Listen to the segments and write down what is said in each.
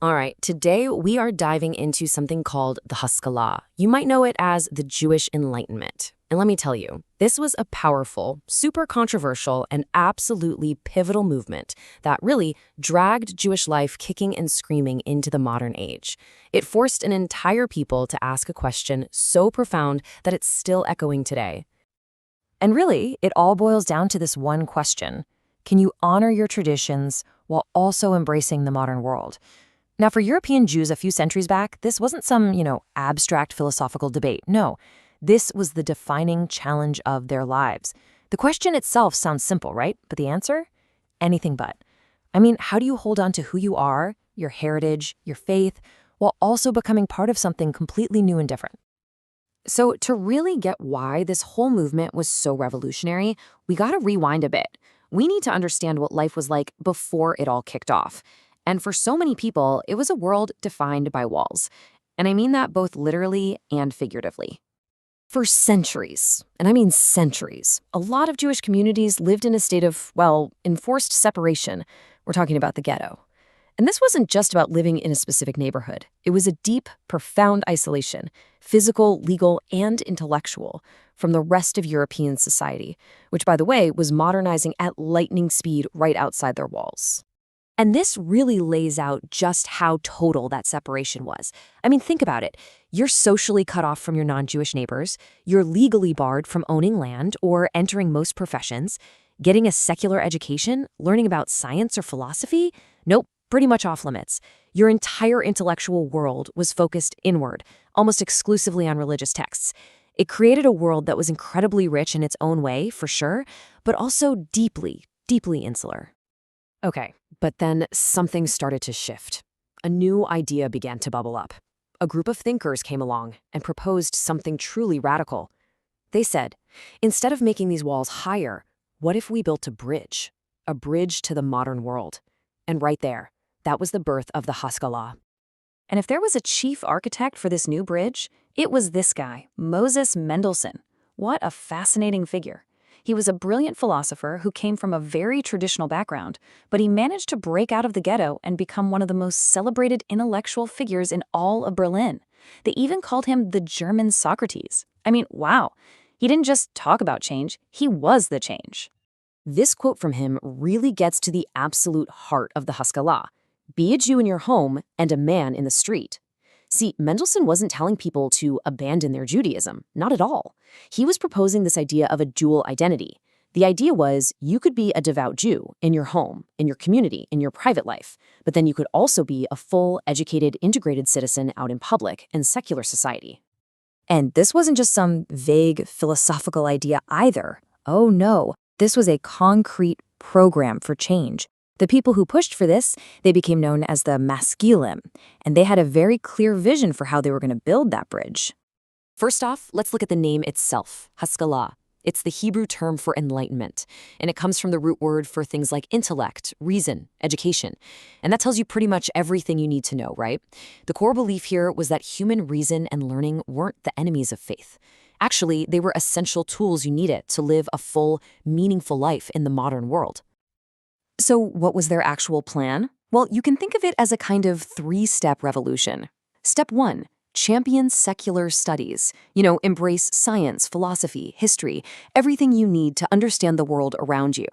All right, today we are diving into something called the Haskalah. You might know it as the Jewish Enlightenment. And let me tell you, this was a powerful, super controversial, and absolutely pivotal movement that really dragged Jewish life kicking and screaming into the modern age. It forced an entire people to ask a question so profound that it's still echoing today. And really, it all boils down to this one question. Can you honor your traditions while also embracing the modern world? Now, for European Jews a few centuries back, this wasn't some, abstract philosophical debate. No, this was the defining challenge of their lives. The question itself sounds simple, right? But the answer? Anything but. I mean, how do you hold on to who you are, your heritage, your faith, while also becoming part of something completely new and different? So to really get why this whole movement was so revolutionary, we got to rewind a bit. We need to understand what life was like before it all kicked off. And for so many people, it was a world defined by walls. And I mean that both literally and figuratively. For centuries, and I mean centuries, a lot of Jewish communities lived in a state of, enforced separation. We're talking about the ghetto. And this wasn't just about living in a specific neighborhood. It was a deep, profound isolation, physical, legal, and intellectual, from the rest of European society, which, by the way, was modernizing at lightning speed right outside their walls. And this really lays out just how total that separation was. I mean, think about it. You're socially cut off from your non-Jewish neighbors. You're legally barred from owning land or entering most professions. Getting a secular education, learning about science or philosophy? Nope, pretty much off limits. Your entire intellectual world was focused inward, almost exclusively on religious texts. It created a world that was incredibly rich in its own way, for sure, but also deeply, deeply insular. Okay, but then something started to shift. A new idea began to bubble up. A group of thinkers came along and proposed something truly radical. They said, instead of making these walls higher, what if we built a bridge to the modern world? And right there, that was the birth of the Haskalah. And if there was a chief architect for this new bridge, it was this guy, Moses Mendelssohn. What a fascinating figure. He was a brilliant philosopher who came from a very traditional background, but he managed to break out of the ghetto and become one of the most celebrated intellectual figures in all of Berlin. They even called him the German Socrates. I mean, wow. He didn't just talk about change, he was the change. This quote from him really gets to the absolute heart of the Haskalah. Be a Jew in your home and a man in the street. See, Mendelssohn wasn't telling people to abandon their Judaism, not at all. He was proposing this idea of a dual identity. The idea was you could be a devout Jew in your home, in your community, in your private life, but then you could also be a full, educated, integrated citizen out in public and secular society. And this wasn't just some vague philosophical idea either. Oh no, this was a concrete program for change. The people who pushed for this, they became known as the Maskilim, and they had a very clear vision for how they were going to build that bridge. First off, let's look at the name itself, Haskalah. It's the Hebrew term for enlightenment, and it comes from the root word for things like intellect, reason, education. And that tells you pretty much everything you need to know, right? The core belief here was that human reason and learning weren't the enemies of faith. Actually, they were essential tools you needed to live a full, meaningful life in the modern world. So what was their actual plan? Well, you can think of it as a kind of three-step revolution. Step 1, champion secular studies. Embrace science, philosophy, history, everything you need to understand the world around you.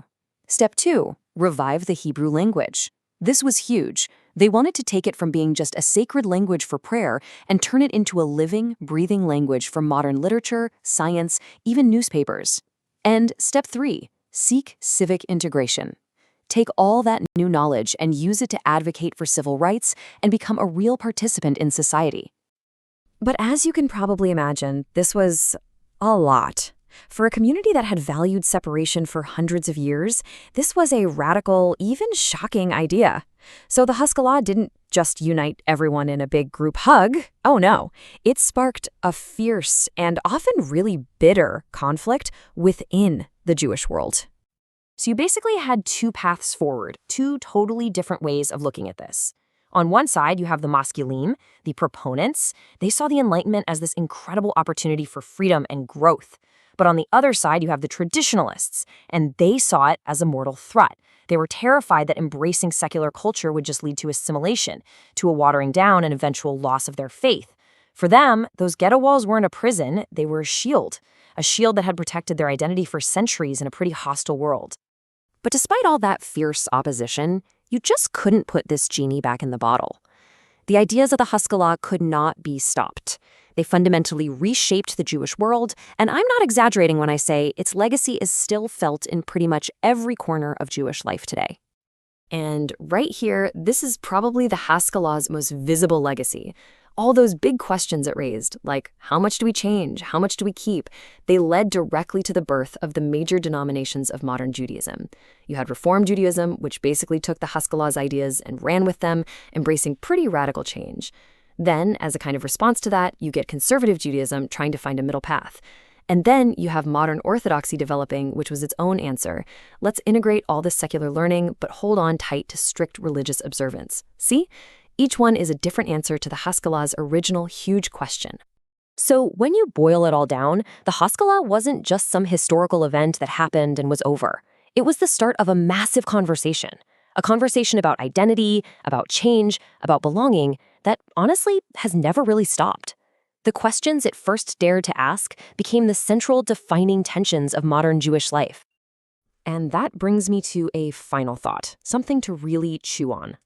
Step 2, revive the Hebrew language. This was huge. They wanted to take it from being just a sacred language for prayer and turn it into a living, breathing language for modern literature, science, even newspapers. And Step 3, seek civic integration. Take all that new knowledge and use it to advocate for civil rights and become a real participant in society. But as you can probably imagine, this was a lot. For a community that had valued separation for hundreds of years, this was a radical, even shocking idea. So the Haskalah didn't just unite everyone in a big group hug. Oh no, it sparked a fierce and often really bitter conflict within the Jewish world. So you basically had two paths forward, two totally different ways of looking at this. On one side, you have the Maskilim, the proponents. They saw the Enlightenment as this incredible opportunity for freedom and growth. But on the other side, you have the traditionalists, and they saw it as a mortal threat. They were terrified that embracing secular culture would just lead to assimilation, to a watering down and eventual loss of their faith. For them, those ghetto walls weren't a prison, they were a shield that had protected their identity for centuries in a pretty hostile world. But despite all that fierce opposition, you just couldn't put this genie back in the bottle. The ideas of the Haskalah could not be stopped. They fundamentally reshaped the Jewish world, and I'm not exaggerating when I say its legacy is still felt in pretty much every corner of Jewish life today. And right here, this is probably the Haskalah's most visible legacy. All those big questions it raised, like how much do we change, how much do we keep, they led directly to the birth of the major denominations of modern Judaism. You had Reform Judaism, which basically took the Haskalah's ideas and ran with them, embracing pretty radical change. Then, as a kind of response to that, you get Conservative Judaism trying to find a middle path. And then you have modern Orthodoxy developing, which was its own answer. Let's integrate all this secular learning, but hold on tight to strict religious observance. See? Each one is a different answer to the Haskalah's original huge question. So when you boil it all down, the Haskalah wasn't just some historical event that happened and was over. It was the start of a massive conversation. A conversation about identity, about change, about belonging that honestly has never really stopped. The questions it first dared to ask became the central defining tensions of modern Jewish life. And that brings me to a final thought, something to really chew on.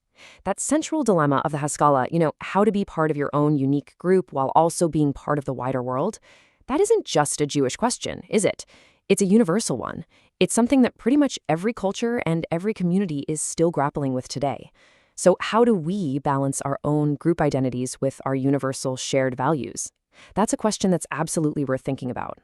That central dilemma of the Haskalah, how to be part of your own unique group while also being part of the wider world, that isn't just a Jewish question, is it? It's a universal one. It's something that pretty much every culture and every community is still grappling with today. So how do we balance our own group identities with our universal shared values? That's a question that's absolutely worth thinking about.